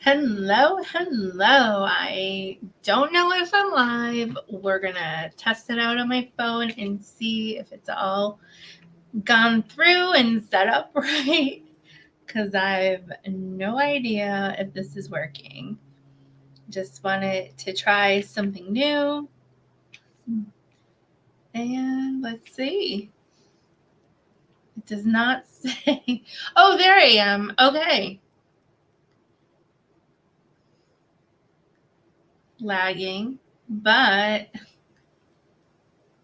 Hello, hello. I don't know if I'm live. We're going to test it out on my phone and see if it's all gone through and set up right. Because I have no idea if this is working. Just wanted to try something new. And let's see. It does not say. Oh, there I am. Okay. Lagging, but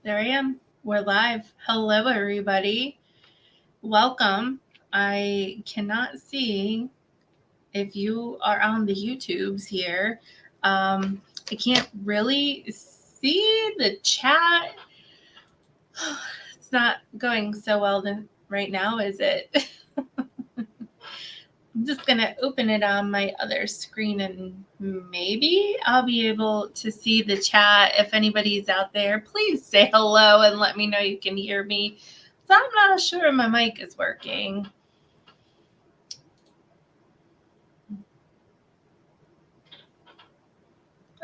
there I am. We're live. Hello, everybody. Welcome. I cannot see if you are on the YouTubes here. I can't really see the chat. It's not going so well right now, is it? I'm just going to open it on my other screen and maybe I'll be able to see the chat. If anybody's out there, please say hello and let me know you can hear me. So I'm not sure my mic is working.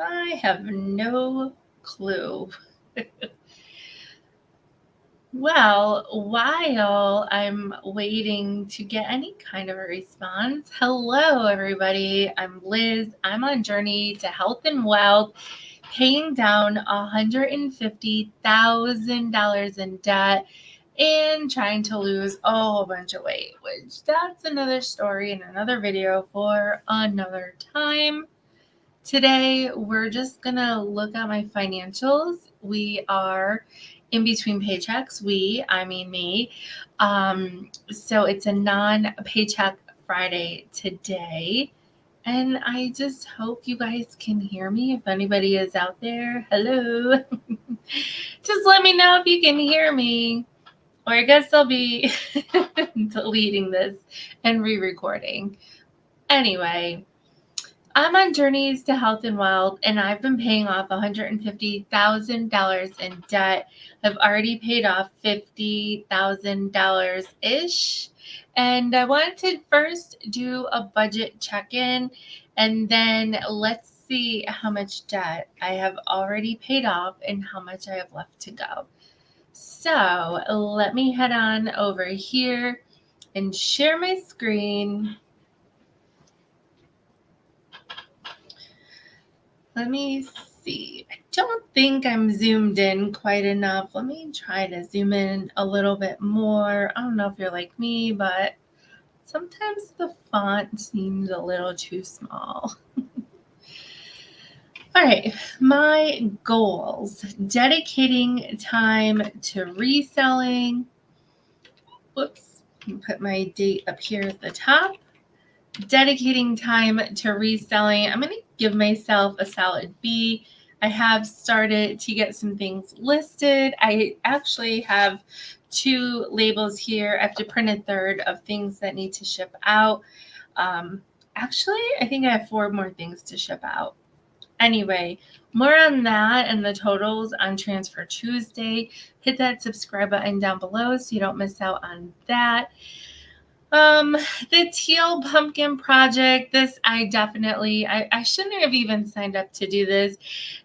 I have no clue. Well, while I'm waiting to get any kind of a response, hello, everybody. I'm Liz. I'm on Journey to Health and Wealth, paying down $150,000 in debt and trying to lose a whole bunch of weight, which that's another story in another video for another time. Today, we're just going to look at my financials. We are in between paychecks. I mean me. So it's a non-paycheck Friday today. And I just hope you guys can hear me. If anybody is out there, hello. Just let me know if you can hear me. Or I guess I'll be deleting this and re-recording. Anyway, I'm on Journeys to Health and Wealth, and I've been paying off $150,000 in debt. I've already paid off $50,000-ish. And I wanted to first do a budget check-in, and then let's see how much debt I have already paid off and how much I have left to go. So let me head on over here and share my screen. Let me see. I don't think I'm zoomed in quite enough. Let me try to zoom in a little bit more. I don't know if you're like me, but sometimes the font seems a little too small. All right, my goals. Dedicating time to reselling. Whoops, put my date up here at the top. Dedicating time to reselling. I'm going to give myself a solid B. I have started to get some things listed. I actually have 2 labels here. I have to print a third of things that need to ship out. Actually, I think I have 4 more things to ship out. Anyway, more on that and the totals on Transfer Tuesday. Hit that subscribe button down below so you don't miss out on that. The Teal Pumpkin Project, this I shouldn't have even signed up to do this.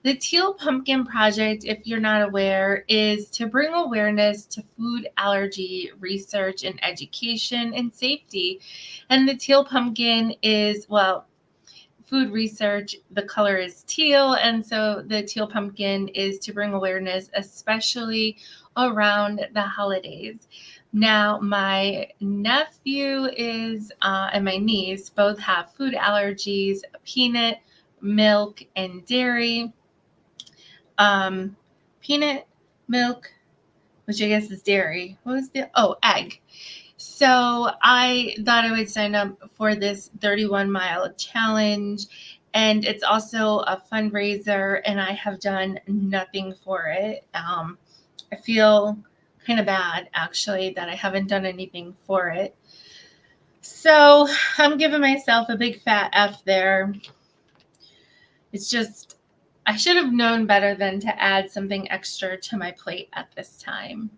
The Teal Pumpkin Project, if you're not aware, is to bring awareness to food allergy research and education and safety. And the Teal Pumpkin is, food research, the color is teal, and so the Teal Pumpkin is to bring awareness, especially around the holidays. Now, my nephew and my niece both have food allergies, peanut, milk, and dairy. Peanut, milk, which I guess is dairy. What was egg. So I thought I would sign up for this 31-mile challenge, and it's also a fundraiser, and I have done nothing for it. I feel kind of bad, actually, that I haven't done anything for it. So I'm giving myself a big fat F there. It's just, I should have known better than to add something extra to my plate at this time.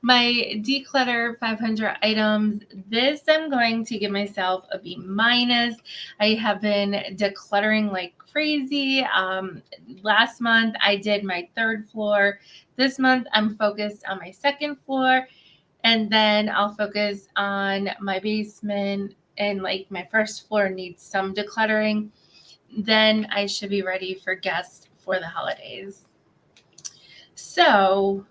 My declutter 500 items. This I'm going to give myself a B minus. I have been decluttering like crazy. Last month I did my third floor. This month I'm focused on my second floor, and then I'll focus on my basement, and like my first floor needs some decluttering. Then I should be ready for guests for the holidays. So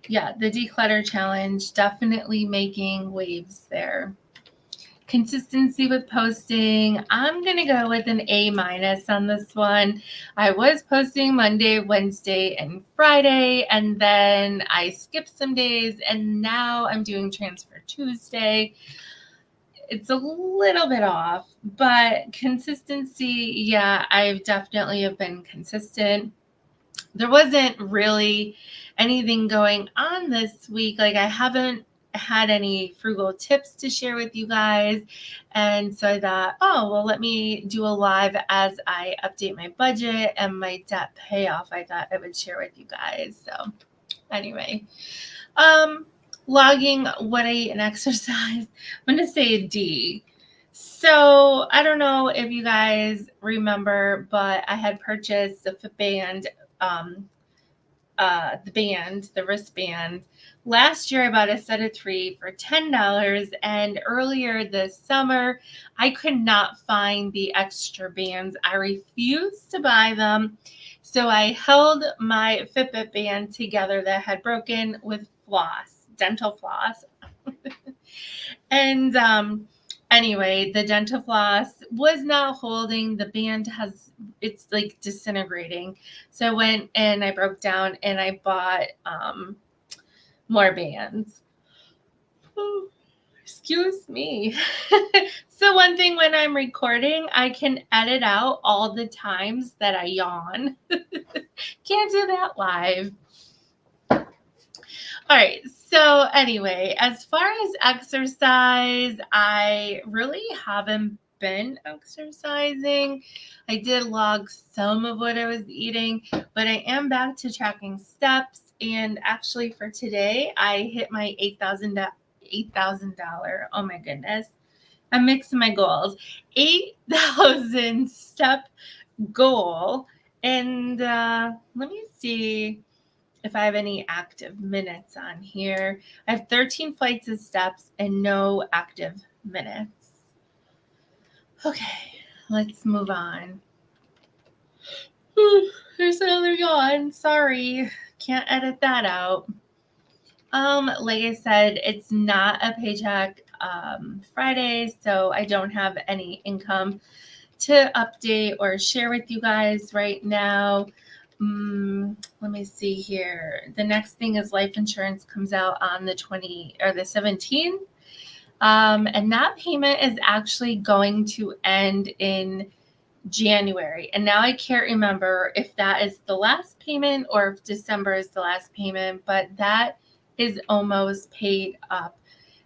yeah, the declutter challenge, definitely making waves there. Consistency with posting, I'm going to go with an A minus on this one. I was posting Monday, Wednesday, and Friday, and then I skipped some days, and now I'm doing Transfer Tuesday. It's a little bit off, but consistency, yeah, I've definitely have been consistent. There wasn't really anything going on this week. Like, I haven't had any frugal tips to share with you guys. And so I thought, oh, well, let me do a live as I update my budget and my debt payoff. I thought I would share with you guys. So anyway, logging what I eat and exercise, I'm going to say a D. So I don't know if you guys remember, but I had purchased a Fitband, the wristband. Last year, I bought a set of 3 for $10, and earlier this summer, I could not find the extra bands. I refused to buy them, so I held my Fitbit band together that had broken with floss, dental floss. And anyway, the dental floss was not holding. The band it's like disintegrating. So I went and I broke down and I bought more bands. Oh, excuse me. So one thing, when I'm recording, I can edit out all the times that I yawn. Can't do that live. All right. So anyway, as far as exercise, I really haven't been exercising. I did log some of what I was eating, but I am back to tracking steps. And actually for today, I hit my $8,000. Oh my goodness. I'm mixing my goals. 8,000 step goal. And let me see if I have any active minutes on here. I have 13 flights of steps and no active minutes. Okay, let's move on. There's another yawn. Sorry, can't edit that out. Like I said, it's not a paycheck Friday, so I don't have any income to update or share with you guys right now. Let me see here. The next thing is life insurance comes out on the 17th. And that payment is actually going to end in January. And now I can't remember if that is the last payment or if December is the last payment, but that is almost paid up.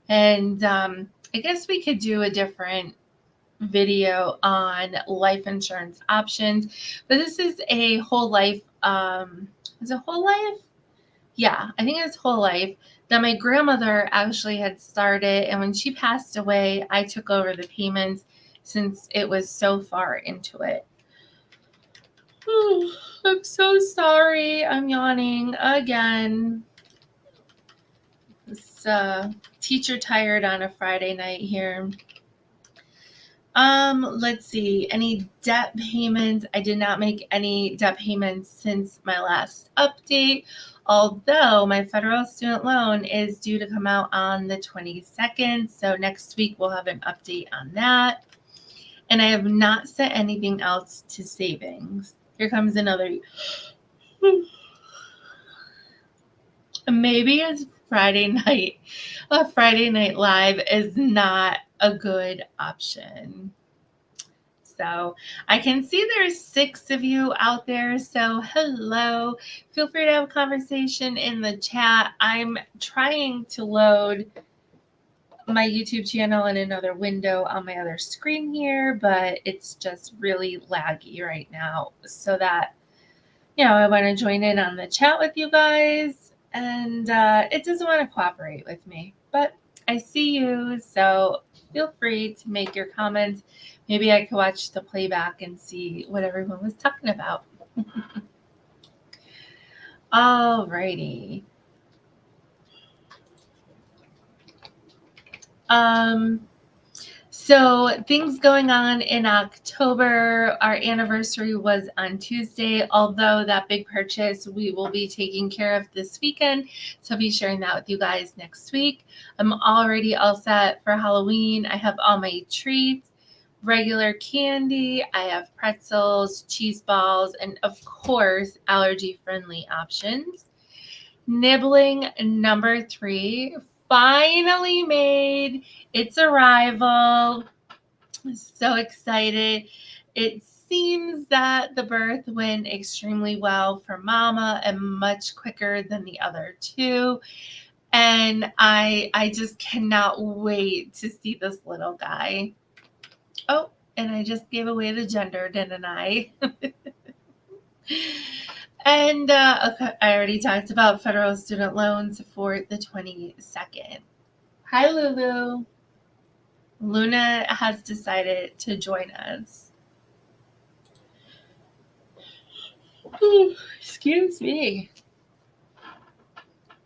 And I guess we could do a different video on life insurance options, but this is a whole life. Is it whole life? Yeah, I think it's whole life that my grandmother actually had started, and when she passed away, I took over the payments since it was so far into it. I'm so sorry. I'm yawning again. It's teacher tired on a Friday night here. Let's see. Any debt payments? I did not make any debt payments since my last update, although my federal student loan is due to come out on the 22nd. So next week we'll have an update on that. And I have not set anything else to savings. Here comes another. Maybe a Friday night live is not a good option. So I can see there's 6 of you out there. So hello. Feel free to have a conversation in the chat. I'm trying to load my YouTube channel in another window on my other screen here, but it's just really laggy right now. So that, I want to join in on the chat with you guys. and it doesn't want to cooperate with me. But I see you, so feel free to make your comments. Maybe I could watch the playback and see what everyone was talking about. Alrighty. So things going on in October. Our anniversary was on Tuesday, although that big purchase we will be taking care of this weekend. So I'll be sharing that with you guys next week. I'm already all set for Halloween. I have all my treats, regular candy. I have pretzels, cheese balls, and of course, allergy-friendly options. Nibbling number 3 finally made its arrival. So excited. It seems that the birth went extremely well for Mama and much quicker than the other two. And I just cannot wait to see this little guy. Oh, and I just gave away the gender, didn't I? And okay, I already talked about federal student loans for the 22nd. Hi, Lulu. Luna has decided to join us. Ooh, excuse me.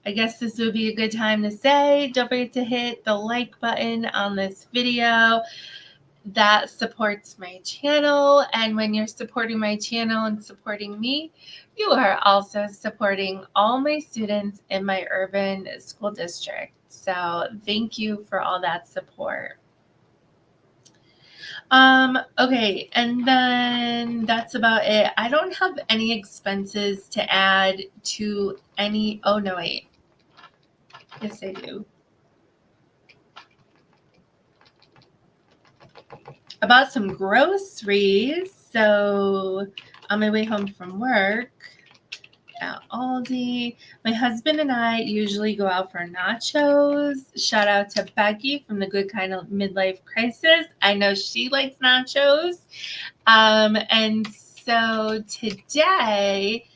I guess this would be a good time to say, don't forget to hit the like button on this video. That supports my channel, and when you're supporting my channel and supporting me, you are also supporting all my students in my urban school district. So thank you for all that support. Okay, and then that's about it. I don't have any expenses to add to any, oh no, wait. Yes, I do. I bought some groceries. So on my way home from work at Aldi, my husband and I usually go out for nachos. Shout out to Becky from the Good Kind of Midlife Crisis. I know she likes nachos. And so today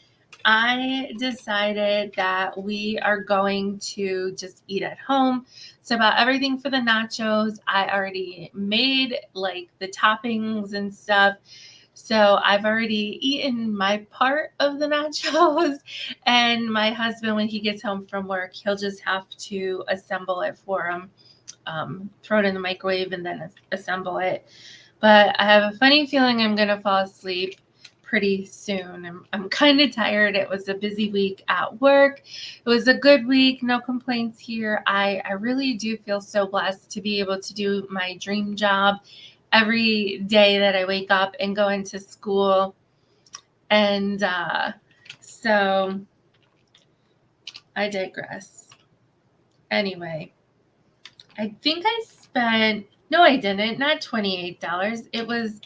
I decided that we are going to just eat at home. So about everything for the nachos, I already made like the toppings and stuff. So I've already eaten my part of the nachos, and my husband, when he gets home from work, he'll just have to assemble it for him, throw it in the microwave and then assemble it. But I have a funny feeling I'm going to fall asleep pretty soon. I'm kind of tired. It was a busy week at work. It was a good week. No complaints here. I really do feel so blessed to be able to do my dream job every day that I wake up and go into school. And so I digress. Anyway, I think I spent, no, I didn't, not $28. It was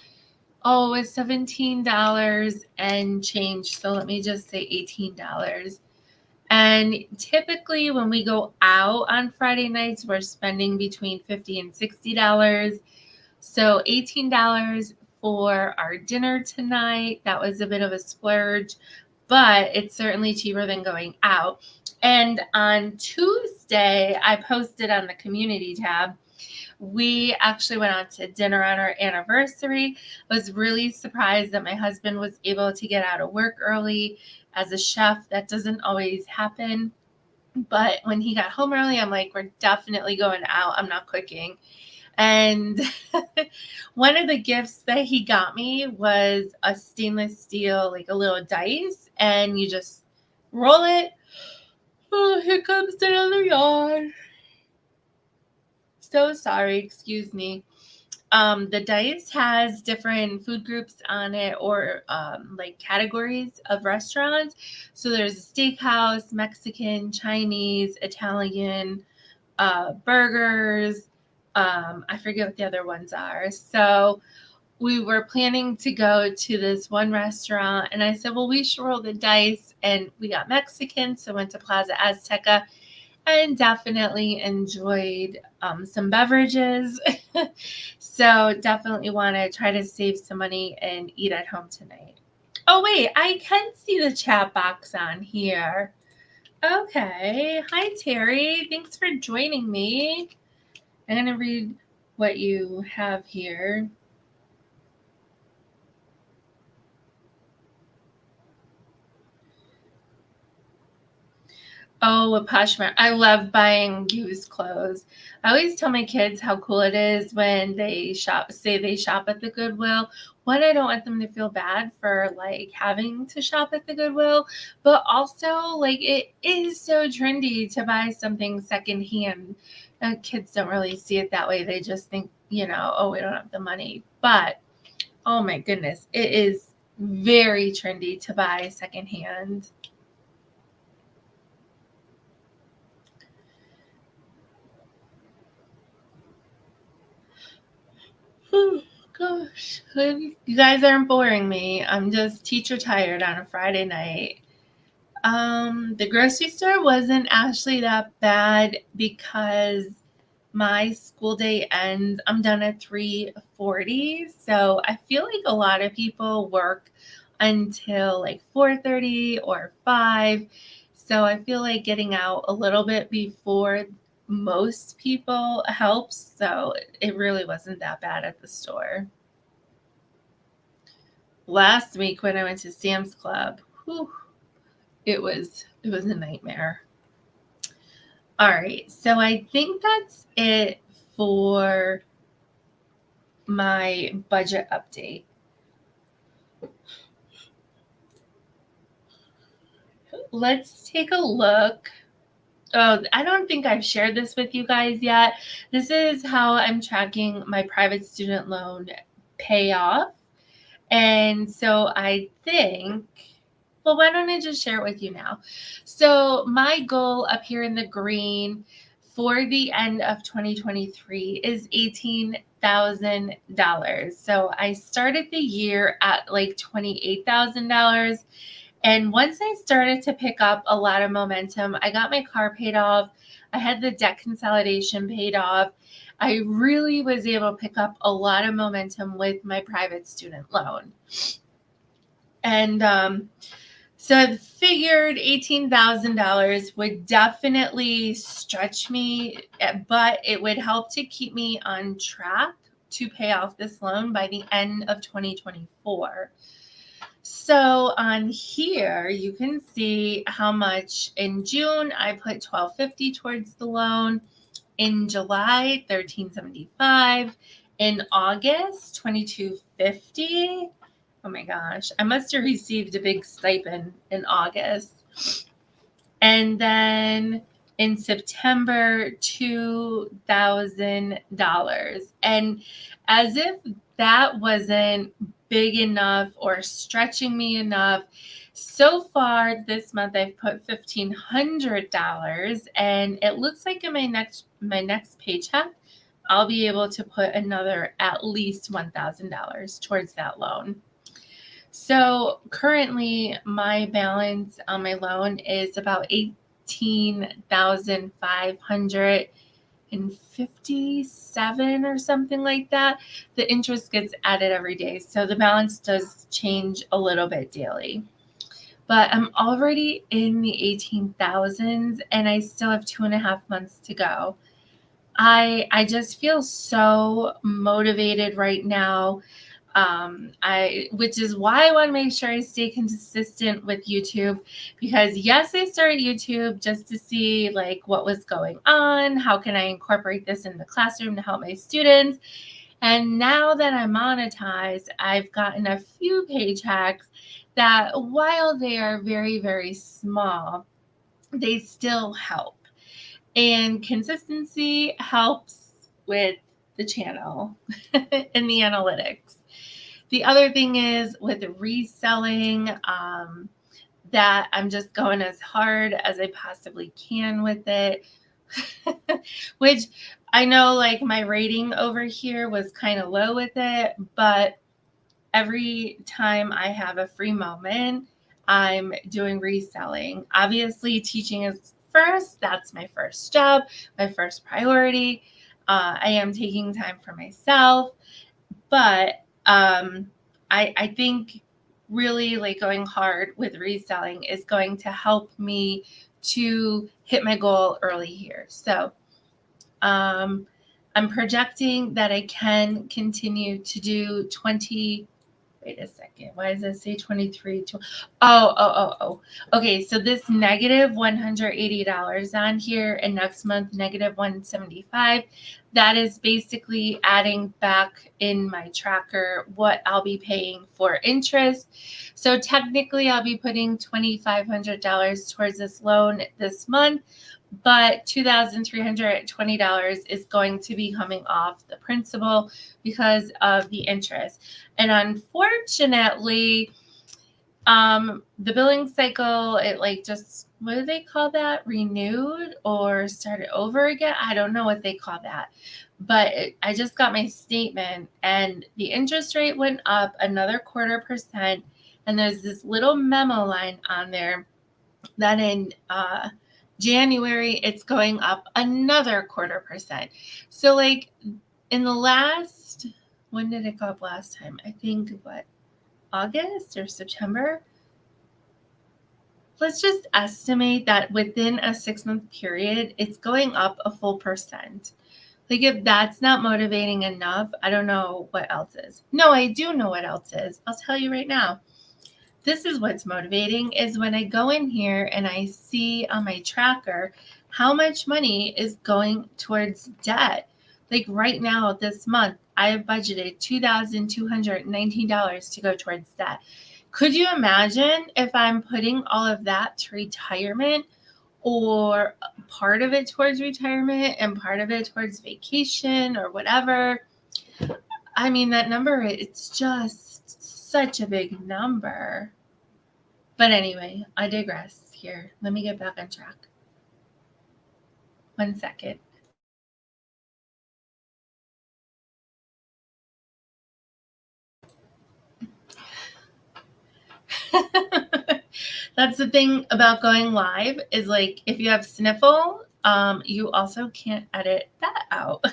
$17 and change. So let me just say $18. And typically when we go out on Friday nights, we're spending between $50 and $60. So $18 for our dinner tonight. That was a bit of a splurge, but it's certainly cheaper than going out. And on Tuesday, I posted on the community tab, we actually went out to dinner on our anniversary. I was really surprised that my husband was able to get out of work early. As a chef, that doesn't always happen. But when he got home early, I'm like, we're definitely going out. I'm not cooking. And one of the gifts that he got me was a stainless steel, like a little dice, and you just roll it. Oh, here comes another yawn. So sorry, excuse me. The dice has different food groups on it, or like categories of restaurants. So there's a steakhouse, Mexican, Chinese, Italian, burgers. I forget what the other ones are. So we were planning to go to this one restaurant, and I said, well, we should roll the dice. And we got Mexican, so went to Plaza Azteca and definitely enjoyed some beverages. So definitely want to try to save some money and eat at home tonight. Oh, wait, I can see the chat box on here. Okay. Hi, Terry. Thanks for joining me. I'm going to read what you have here. Oh, a Poshmark. I love buying used clothes. I always tell my kids how cool it is when they say they shop at the Goodwill. One, I don't want them to feel bad for like having to shop at the Goodwill, but also like it is so trendy to buy something secondhand. Kids don't really see it that way. They just think, oh, we don't have the money. But oh my goodness, it is very trendy to buy secondhand. Oh, gosh, you guys aren't boring me. I'm just teacher tired on a Friday night. The grocery store wasn't actually that bad because my school day ends. I'm done at 3:40, so I feel like a lot of people work until like 4:30 or 5. So I feel like getting out a little bit before most people helps. So it really wasn't that bad at the store. Last week when I went to Sam's Club, whew, it was a nightmare. All right, so I think that's it for my budget update. Let's take a look. Oh, I don't think I've shared this with you guys yet. This is how I'm tracking my private student loan payoff. And so I think, well, why don't I just share it with you now? So my goal up here in the green for the end of 2023 is $18,000. So I started the year at like $28,000. And once I started to pick up a lot of momentum, I got my car paid off. I had the debt consolidation paid off. I really was able to pick up a lot of momentum with my private student loan. And so I figured $18,000 would definitely stretch me, but it would help to keep me on track to pay off this loan by the end of 2024. So on here, you can see how much in June I put $1,250 towards the loan. In July, $1,375. In August, $2,250. Oh my gosh, I must have received a big stipend in August. And then in September, $2,000. And as if that wasn't big enough or stretching me enough, so far this month I've put $1,500, and it looks like in my next paycheck I'll be able to put another at least $1,000 towards that loan. So currently my balance on my loan is about 18,557 or something like that. The interest gets added every day, so the balance does change a little bit daily. But I'm already in the 18,000s and I still have 2.5 months to go. I just feel so motivated right now. Which is why I want to make sure I stay consistent with YouTube, because yes, I started YouTube just to see like what was going on, how can I incorporate this in the classroom to help my students. And now that I'm monetized, I've gotten a few paychecks that, while they are very, very small, they still help. And consistency helps with the channel and the analytics. The other thing is with reselling, that I'm just going as hard as I possibly can with it, which I know like my rating over here was kind of low with it, but every time I have a free moment, I'm doing reselling. Obviously, teaching is first. That's my first job, my first priority. I am taking time for myself, but I think really like going hard with reselling is going to help me to hit my goal early here. So I'm projecting that I can continue to do 20. Wait a second. Why does it say 23? Okay, so this negative $180 on here, and next month negative $175. That is basically adding back in my tracker what I'll be paying for interest. So technically, I'll be putting $2,500 towards this loan this month, but $2,320 is going to be coming off the principal because of the interest. And unfortunately, the billing cycle, it like just, what do they call that? Renewed or started over again? I don't know what they call that. But I just got my statement and the interest rate went up another 0.25%. And there's this little memo line on there that in January, it's going up another 0.25%. So like in the last, when did it go up last time? I think August or September? Let's just estimate that within a 6-month period, it's going up a full percent. Like if that's not motivating enough, I don't know what else is. No, I do know what else is. I'll tell you right now. This is what's motivating is when I go in here and I see on my tracker how much money is going towards debt. Like right now, this month, I have budgeted $2,219 to go towards debt. Could you imagine if I'm putting all of that to retirement, or part of it towards retirement and part of it towards vacation or whatever? I mean, that number, it's just such a big number. But anyway, I digress here. Let me get back on track. 1 second. That's the thing about going live is like if you have sniffle, you also can't edit that out.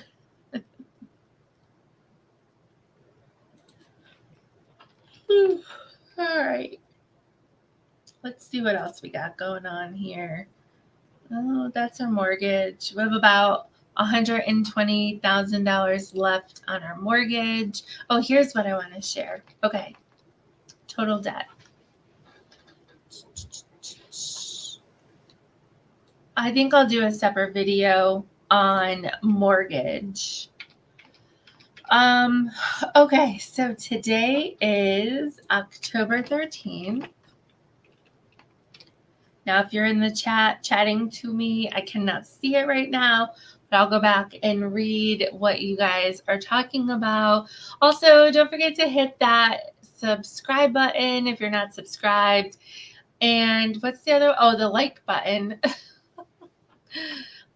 All right. Let's see what else we got going on here. Oh, that's our mortgage. We have about $120,000 left on our mortgage. Oh, here's what I want to share. Okay. Total debt. I think I'll do a separate video on mortgage. Okay, so today is October 13th. Now, if you're in the chat chatting to me, I cannot see it right now, but I'll go back and read what you guys are talking about. Also, don't forget to hit that subscribe button if you're not subscribed. And what's the other? Oh, the like button.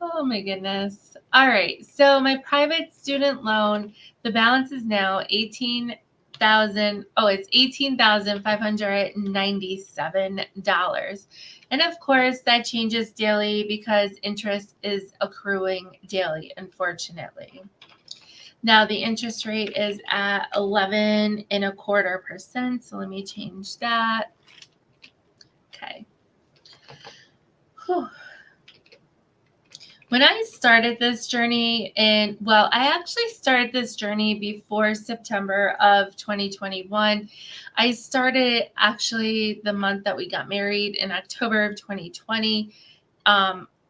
Oh my goodness. All right. So my private student loan, the balance is now $18,597. And of course, that changes daily because interest is accruing daily, unfortunately. Now the interest rate is at 11.25%. So let me change that. Okay. Whew. When I started this journey, I actually started this journey before September of 2021. I started actually the month that we got married in October of 2020.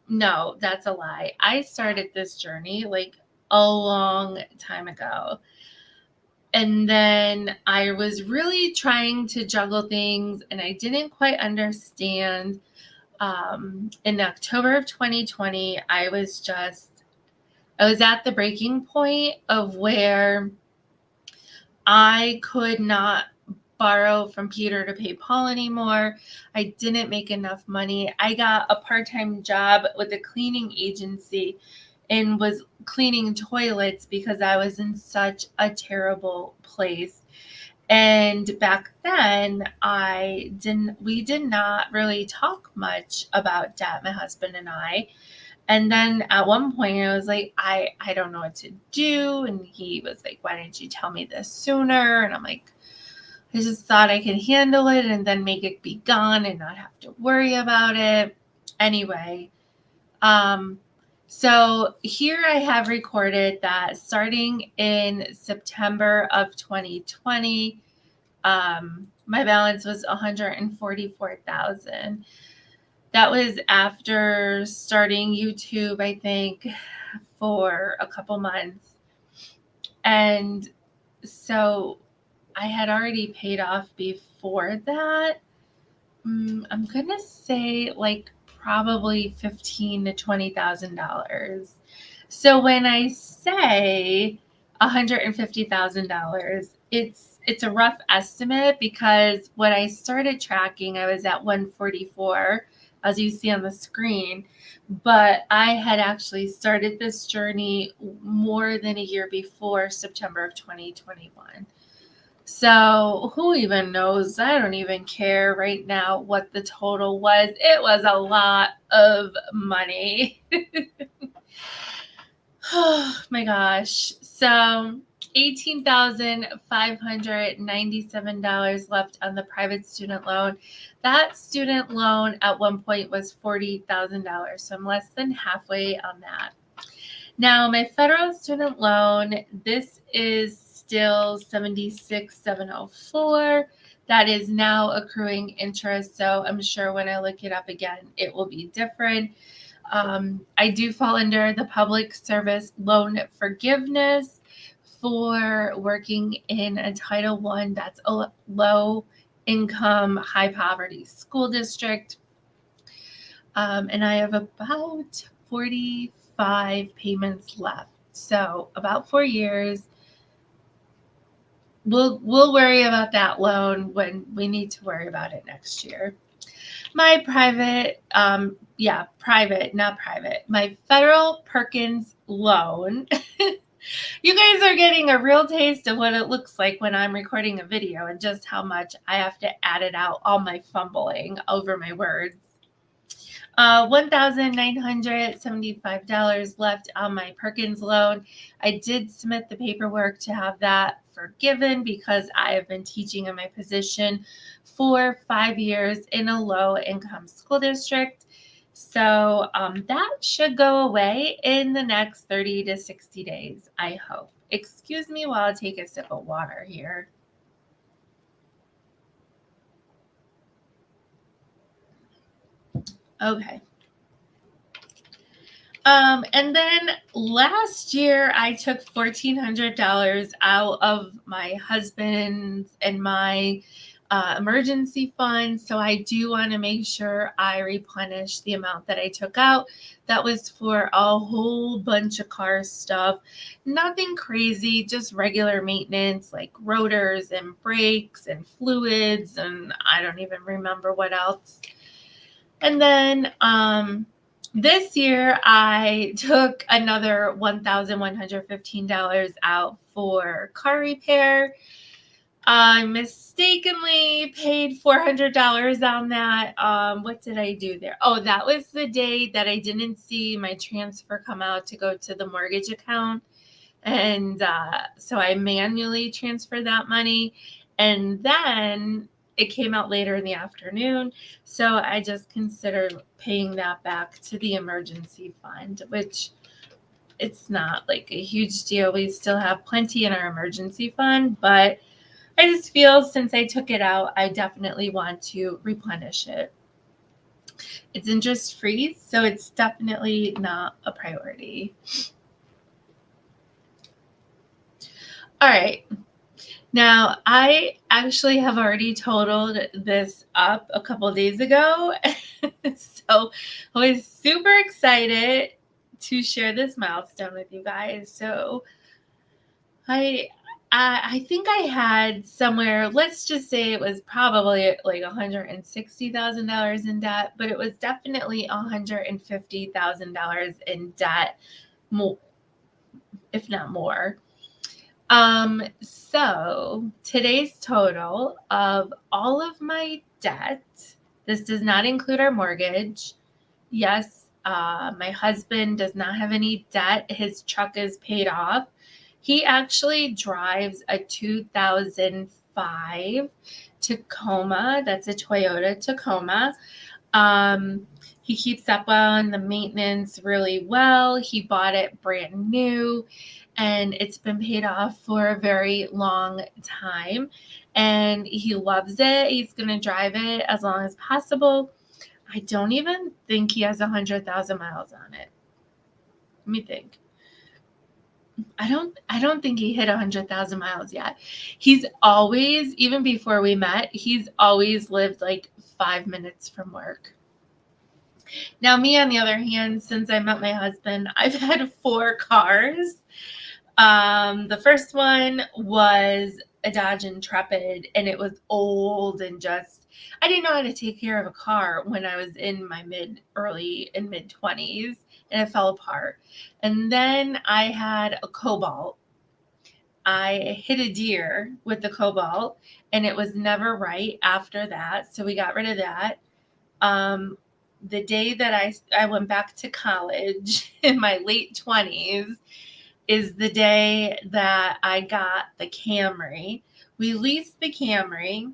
No, that's a lie. I started this journey like a long time ago. And then I was really trying to juggle things and I didn't quite understand. In October of 2020, I was at the breaking point of where I could not borrow from Peter to pay Paul anymore. I didn't make enough money. I got a part-time job with a cleaning agency and was cleaning toilets because I was in such a terrible place. And back then, we did not really talk much about debt, my husband and I. And then at one point, I was like, I don't know what to do. And he was like, why didn't you tell me this sooner? And I'm like, I just thought I could handle it and then make it be gone and not have to worry about it. Anyway, so here I have recorded that starting in September of 2020, my balance was $144,000. That was after starting YouTube, I think, for a couple months. And so I had already paid off before that. I'm gonna say like probably $15,000 to $20,000. So when I say $150,000, it's a rough estimate because when I started tracking, I was at 144, as you see on the screen. But I had actually started this journey more than a year before September of 2021. So who even knows? I don't even care right now what the total was. It was a lot of money. Oh my gosh. So $18,597 left on the private student loan. That student loan at one point was $40,000. So I'm less than halfway on that. Now, my federal student loan, this is still $76,704. That is now accruing interest. So I'm sure when I look it up again, it will be different. I do fall under the public service loan forgiveness for working in a Title I, that's a low income, high poverty school district. And I have about 45 payments left. So about 4 years. We'll worry about that loan when we need to worry about it next year. My private, not private, my federal Perkins loan. You guys are getting a real taste of what it looks like when I'm recording a video and just how much I have to edit out all my fumbling over my words. $1,975 left on my Perkins loan. I did submit the paperwork to have that forgiven because I have been teaching in my position for 5 years in a low-income school district. So that should go away in the next 30 to 60 days, I hope. Excuse me while I take a sip of water here. Okay. And then last year I took $1,400 out of my husband's and my emergency fund. So I do want to make sure I replenish the amount that I took out. That was for a whole bunch of car stuff. Nothing crazy, just regular maintenance like rotors and brakes and fluids. And I don't even remember what else. And then, this year, I took another $1,115 out for car repair. I mistakenly paid $400 on that. What did I do there? Oh, that was the day that I didn't see my transfer come out to go to the mortgage account. And so I manually transferred that money. And then it came out later in the afternoon. So I just considered paying that back to the emergency fund, which it's not like a huge deal. We still have plenty in our emergency fund, but I just feel since I took it out, I definitely want to replenish it. It's interest free, so it's definitely not a priority. All right. Now, I actually have already totaled this up a couple of days ago. So I was super excited to share this milestone with you guys. So I think I had somewhere, let's just say it was probably like $160,000 in debt, but it was definitely $150,000 in debt, more, if not more. So today's total of all of my debt, this does not include our mortgage. Yes, my husband does not have any debt. His truck is paid off. He actually drives a 2005 Tacoma. That's a Toyota Tacoma. He keeps up on the maintenance really well. He bought it brand new and it's been paid off for a very long time. And he loves it. He's going to drive it as long as possible. I don't even think he has 100,000 miles on it. Let me think. I don't think he hit 100,000 miles yet. He's always, even before we met, he's always lived like 5 minutes from work. Now, me, on the other hand, since I met my husband, I've had 4 cars. The first one was a Dodge Intrepid, and it was old and just, I didn't know how to take care of a car when I was in my early and mid 20s, and it fell apart. And then I had a Cobalt. I hit a deer with the Cobalt, and it was never right after that, so we got rid of that. The day that I went back to college in my late 20s is the day that I got the Camry. We leased the Camry,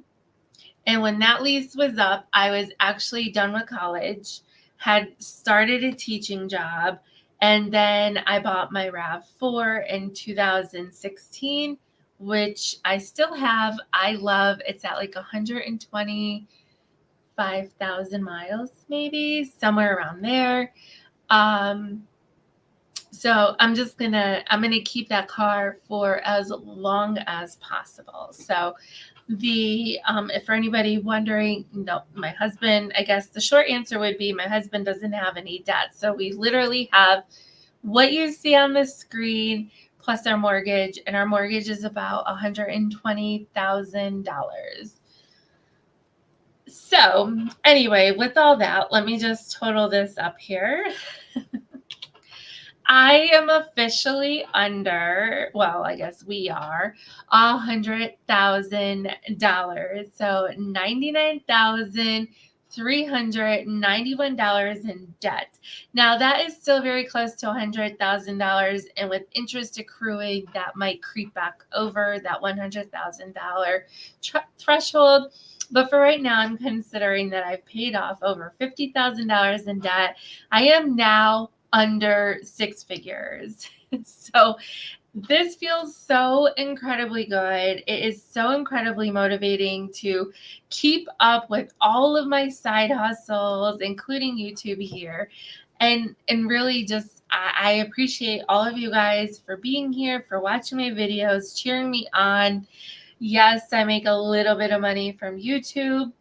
and when that lease was up, I was actually done with college, had started a teaching job, and then I bought my RAV4 in 2016, which I still have. I love. It's at like 125,000 miles, maybe somewhere around there. So I'm gonna keep that car for as long as possible. So if for anybody wondering, no, my husband, I guess the short answer would be my husband doesn't have any debt. So we literally have what you see on the screen plus our mortgage, and our mortgage is about $120,000. So anyway, with all that, let me just total this up here. I am officially under, well, I guess we are, $100,000. So $99,391 in debt. Now that is still very close to $100,000, and with interest accruing, that might creep back over that $100,000 threshold. But for right now, I'm considering that I've paid off over $50,000 in debt. I am now under 6 figures. So this feels so incredibly good. It is so incredibly motivating to keep up with all of my side hustles, including YouTube here. And really just, I appreciate all of you guys for being here, for watching my videos, cheering me on. Yes, I make a little bit of money from YouTube.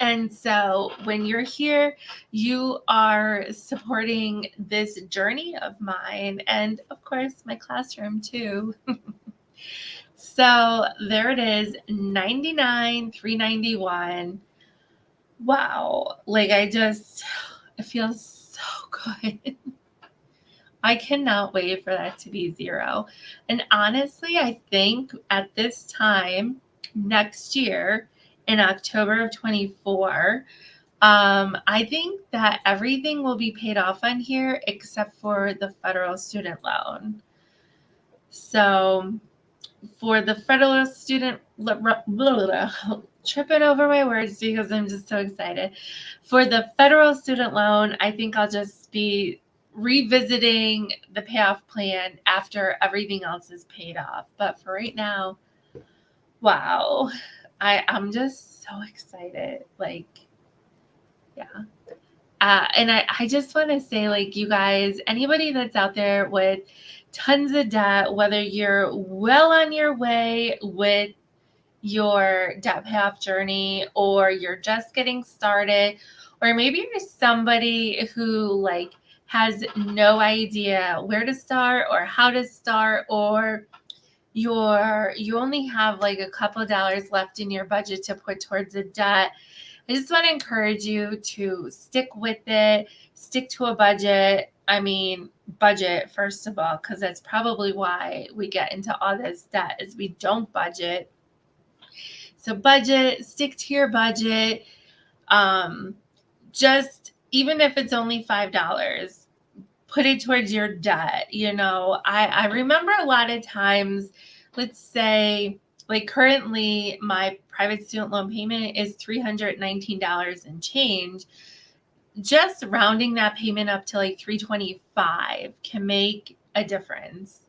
And so when you're here, you are supporting this journey of mine, and of course my classroom too. So there it is, 99,391. Wow. Like it feels so good. I cannot wait for that to be 0. And honestly, I think at this time next year, in October of 24, I think that everything will be paid off on here except for the federal student loan. So for the federal student, tripping over my words because I'm just so excited. For the federal student loan, I think I'll just be revisiting the payoff plan after everything else is paid off. But for right now, wow, I'm just so excited. Like, yeah. And I just want to say, like, you guys, anybody that's out there with tons of debt, whether you're well on your way with your debt payoff journey, or you're just getting started, or maybe you're somebody who like has no idea where to start or how to start, or you only have like a couple of dollars left in your budget to put towards a debt. I just want to encourage you to stick with it, stick to a budget. I mean, budget, first of all, because that's probably why we get into all this debt, is we don't budget. So budget, stick to your budget. Just, even if it's only $5, put it towards your debt. I remember a lot of times, let's say, like currently my private student loan payment is $319 and change. just rounding that payment up to like $325 can make a difference.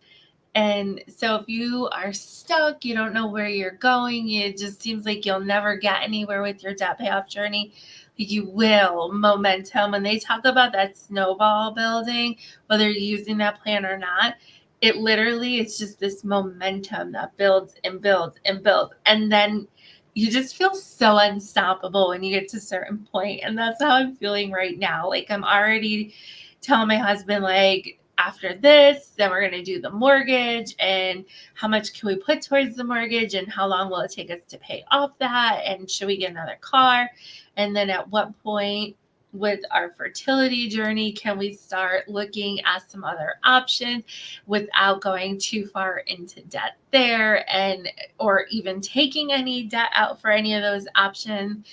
And so if you are stuck, you don't know where you're going, it just seems like you'll never get anywhere with your debt payoff journey, you will. Momentum, when they talk about that snowball building, whether you're using that plan or not, it literally is just this momentum that builds and builds and builds. And then you just feel so unstoppable when you get to a certain point. And that's how I'm feeling right now. Like, I'm already telling my husband, like, after this, then we're going to do the mortgage, and how much can we put towards the mortgage, and how long will it take us to pay off that, and should we get another car, and then at what point with our fertility journey can we start looking at some other options without going too far into debt there, and or even taking any debt out for any of those options.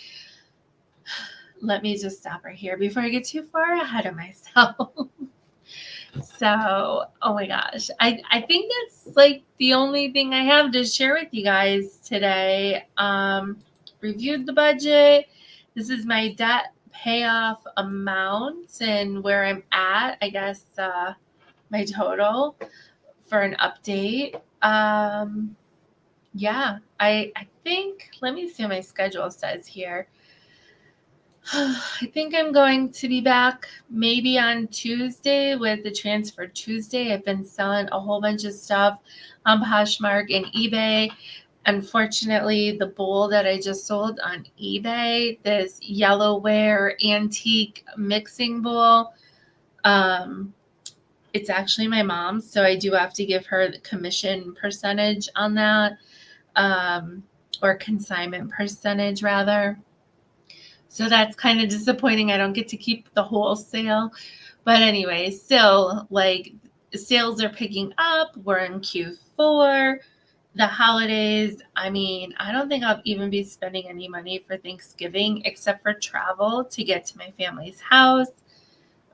Let me just stop right here before I get too far ahead of myself. So, oh my gosh, I think that's like the only thing I have to share with you guys today. Reviewed the budget. This is my debt payoff amount and where I'm at, I guess, my total for an update. Yeah, I think, let me see what my schedule says here. I think I'm going to be back maybe on Tuesday with the Transfer Tuesday. I've been selling a whole bunch of stuff on Poshmark and eBay. Unfortunately, the bowl that I just sold on eBay, this yellowware antique mixing bowl, it's actually my mom's, so I do have to give her the commission percentage on that, or consignment percentage rather. So that's kind of disappointing. I don't get to keep the wholesale. But anyway, still, like, sales are picking up. We're in Q4. The holidays, I mean, I don't think I'll even be spending any money for Thanksgiving except for travel to get to my family's house.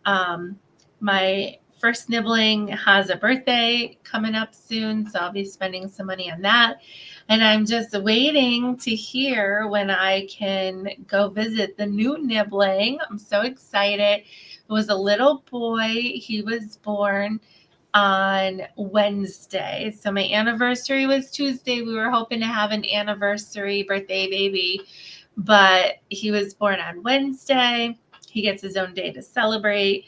My first nibbling has a birthday coming up soon, so I'll be spending some money on that. And I'm just waiting to hear when I can go visit the new nibbling. I'm so excited. It was a little boy. He was born on Wednesday. So my anniversary was Tuesday. We were hoping to have an anniversary birthday baby, but he was born on Wednesday. He gets his own day to celebrate.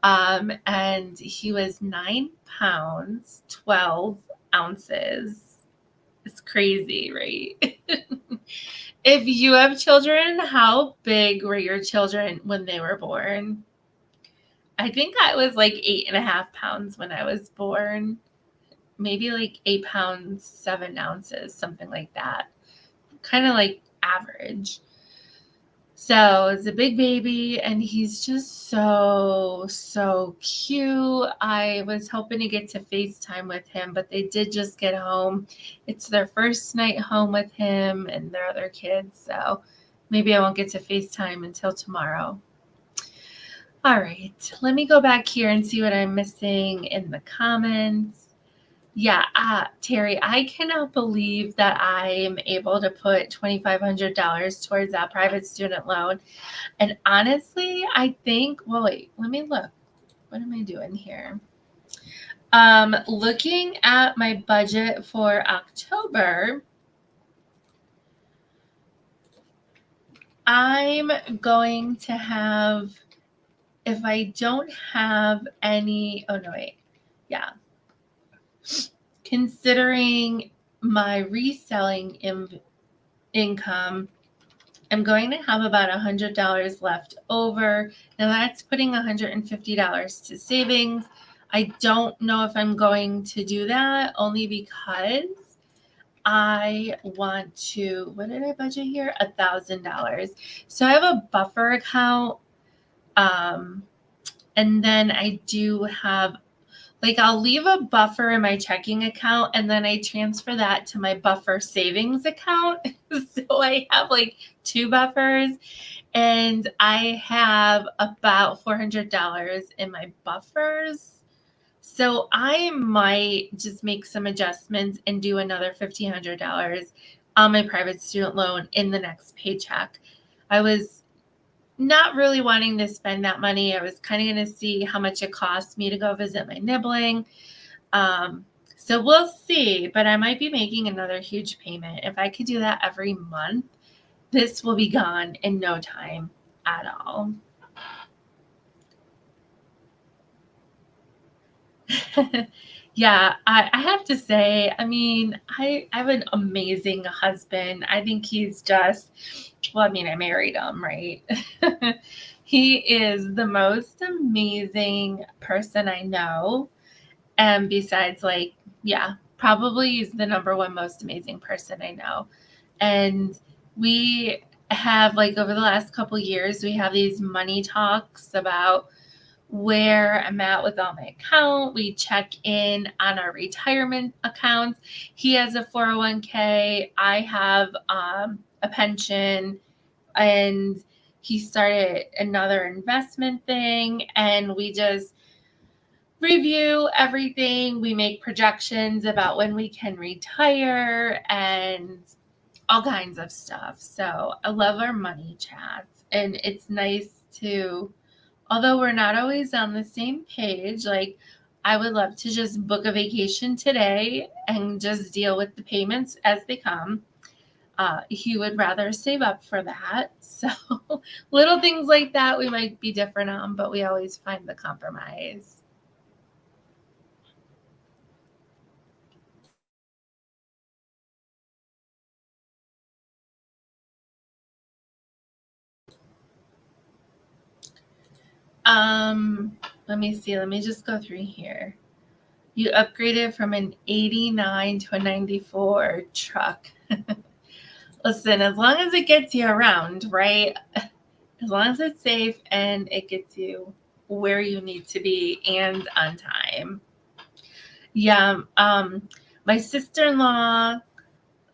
And he was 9 pounds, 12 ounces. It's crazy, right? If you have children, how big were your children when they were born? I think I was like 8.5 pounds when I was born. Maybe like 8 pounds, 7 ounces, something like that. Kind of like average. So it's a big baby, and he's just so cute. I was hoping to get to FaceTime with him, but they did just get home. It's their first night home with him and their other kids, so maybe I won't get to FaceTime until tomorrow. All right, let me go back here and see what I'm missing in the comments. Yeah, Terry, I cannot believe that I am able to put $2,500 towards that private student loan. And honestly, I think, well, wait, let me look. What am I doing here? Looking at my budget for October, I'm going to have, if I don't have any, oh no, wait, yeah. Considering my reselling income, I'm going to have about $100 left over. Now that's putting $150 to savings. I don't know if I'm going to do that, only because I want to, what did I budget here? $1,000. So I have a buffer account. And then I do have, like, I'll leave a buffer in my checking account, and then I transfer that to my buffer savings account. So I have like 2 buffers, and I have about $400 in my buffers. So I might just make some adjustments and do another $1,500 on my private student loan in the next paycheck. I was not really wanting to spend that money. I was kind of going to see how much it costs me to go visit my nibbling. So we'll see, but I might be making another huge payment. If I could do that every month, this will be gone in no time at all. Yeah, I have to say, I mean, I have an amazing husband. I think he's just, well, I mean, I married him, right? He is the most amazing person I know. And besides, like, yeah, probably he's the number one most amazing person I know. And we have, like, over the last couple years, we have these money talks about where I'm at with all my account. We check in on our retirement accounts. He has a 401k. I have a pension, and he started another investment thing. And we just review everything. We make projections about when we can retire and all kinds of stuff. So I love our money chats. And it's nice to, although we're not always on the same page, like I would love to just book a vacation today and just deal with the payments as they come. He would rather save up for that. So little things like that we might be different on, but we always find the compromise. Let me see. Let me just go through here. You upgraded from an 89 to a 94 truck. Listen, as long as it gets you around, right? As long as it's safe and it gets you where you need to be and on time. Yeah. My sister-in-law,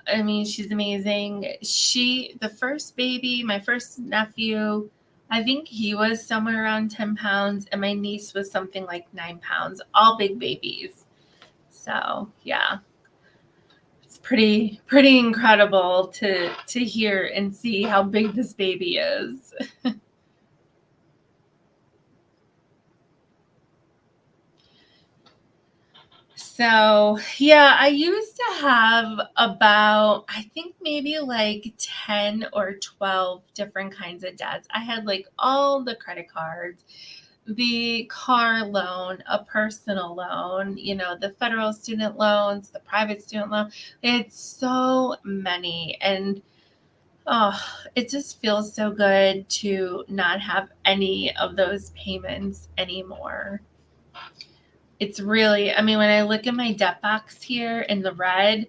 I mean, she's amazing. The first baby, my first nephew, I think he was somewhere around 10 pounds, and my niece was something like 9 pounds, all big babies. So, yeah, it's pretty incredible to hear and see how big this baby is. So, yeah, I used to have about, I think maybe like 10 or 12 different kinds of debts. I had like all the credit cards, the car loan, a personal loan, the federal student loans, the private student loan. It's so many. And oh, it just feels so good to not have any of those payments anymore. It's really, I mean, when I look at my debt box here in the red,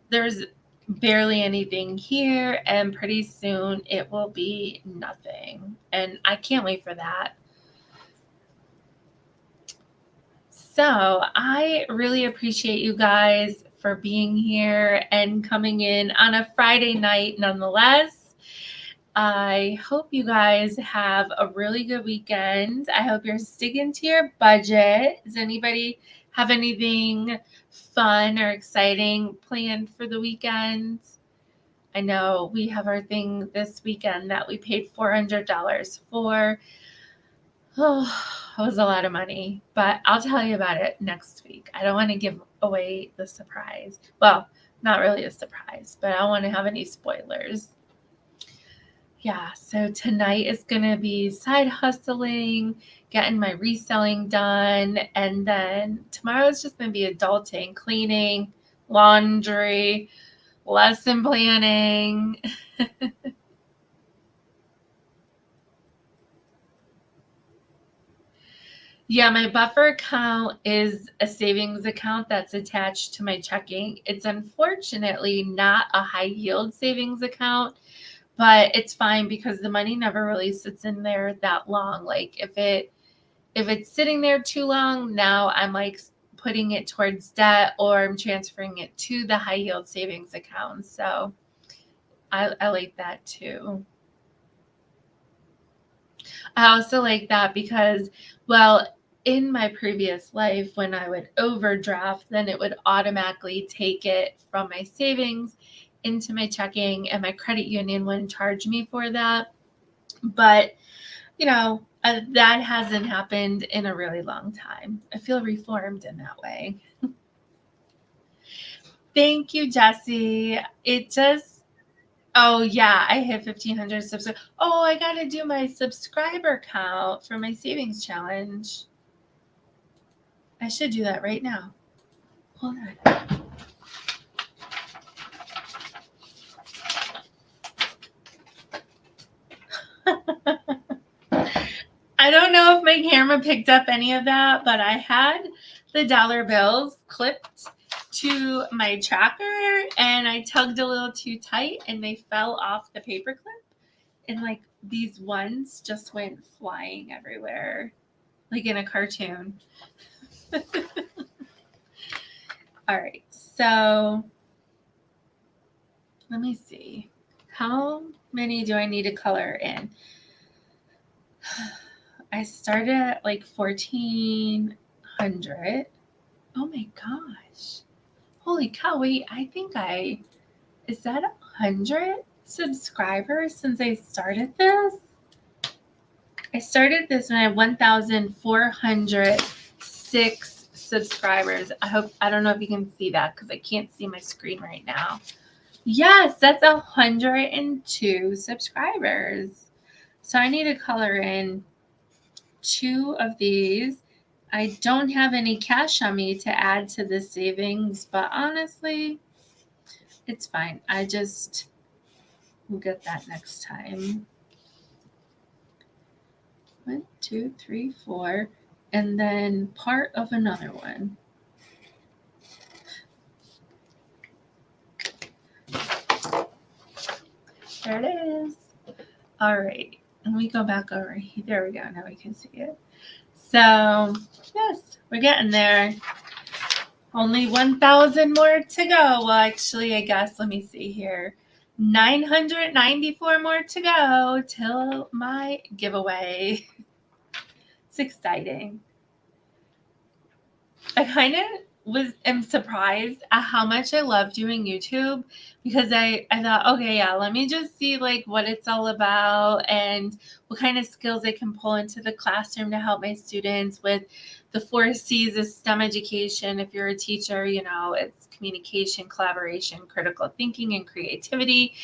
there's barely anything here, and pretty soon it will be nothing. And I can't wait for that. So I really appreciate you guys for being here and coming in on a Friday night nonetheless. I hope you guys have a really good weekend. I hope you're sticking to your budget. Does anybody have anything fun or exciting planned for the weekend? I know we have our thing this weekend that we paid $400 for. Oh, it was a lot of money, but I'll tell you about it next week. I don't want to give away the surprise. Well, not really a surprise, but I don't want to have any spoilers. Yeah, so tonight is going to be side hustling, getting my reselling done, and then tomorrow is just going to be adulting, cleaning, laundry, lesson planning. Yeah, my buffer account is a savings account that's attached to my checking. It's unfortunately not a high yield savings account, but it's fine because the money never really sits in there that long. Like if it's sitting there too long, now I'm like putting it towards debt or I'm transferring it to the high yield savings account. So I like that too. I also like that because, well, in my previous life, when I would overdraft, then it would automatically take it from my savings into my checking, and my credit union wouldn't charge me for that. But that hasn't happened in a really long time. I feel reformed in that way. Thank you, Jessie. Oh yeah, I hit 1,500 subscribers. Oh, I got to do my subscriber count for my savings challenge. I should do that right now. Hold on. I don't know if my camera picked up any of that, but I had the dollar bills clipped to my tracker and I tugged a little too tight and they fell off the paper clip. And like these ones just went flying everywhere, like in a cartoon. All right, so let me see. How many do I need to color in? I started at like 1,400. Oh my gosh. Holy cow, wait, is that 100 subscribers since I started this? I started this when I had 1,406 subscribers. I don't know if you can see that because I can't see my screen right now. Yes, that's 102 subscribers. So I need to color in 2 of these. I don't have any cash on me to add to the savings, but honestly, it's fine. We'll get that next time. 1, 2, 3, 4, and then part of another one. There it is. All right. And we go back over here. There we go. Now we can see it. So, yes, we're getting there. Only 1,000 more to go. Well, actually, I guess, let me see here. 994 more to go till my giveaway. It's exciting. I kind of am surprised at how much I love doing YouTube because I thought, okay, yeah, let me just see like what it's all about and what kind of skills I can pull into the classroom to help my students with the 4 C's of STEM education. If you're a teacher, it's communication, collaboration, critical thinking, and creativity,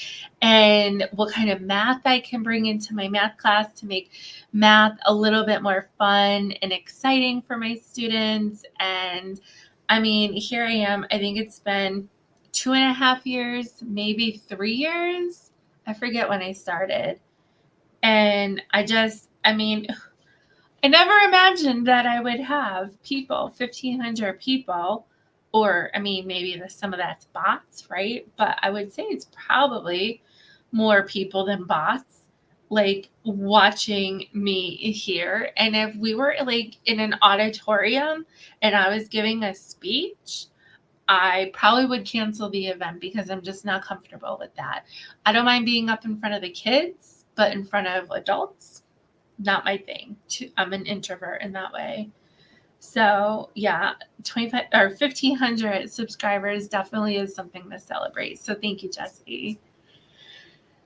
and what kind of math I can bring into my math class to make math a little bit more fun and exciting for my students. And I mean, here I am. I think it's been 2.5 years, maybe 3 years. I forget when I started. And I never imagined that I would have 1,500 people, or maybe some of that's bots, right? But I would say it's probably more people than bots, like watching me here. And if we were like in an auditorium and I was giving a speech, I probably would cancel the event because I'm just not comfortable with that. I don't mind being up in front of the kids, but in front of adults, not my thing. I'm an introvert in that way. So yeah, 25 or 1,500 subscribers definitely is something to celebrate. So thank you, Jessie.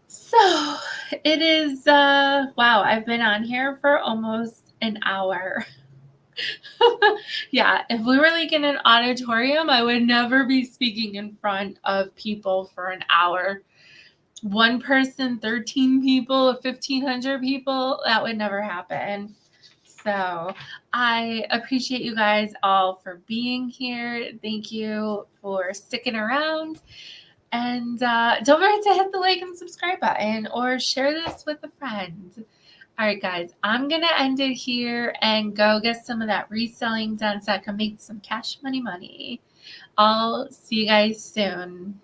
So it is, wow, I've been on here for almost an hour. Yeah, if we were like in an auditorium, I would never be speaking in front of people for an hour. 1 person, 13 people, 1,500 people, that would never happen. So I appreciate you guys all for being here. Thank you for sticking around. And don't forget to hit the like and subscribe button or share this with a friend. All right, guys, I'm going to end it here and go get some of that reselling done so I can make some cash money. I'll see you guys soon.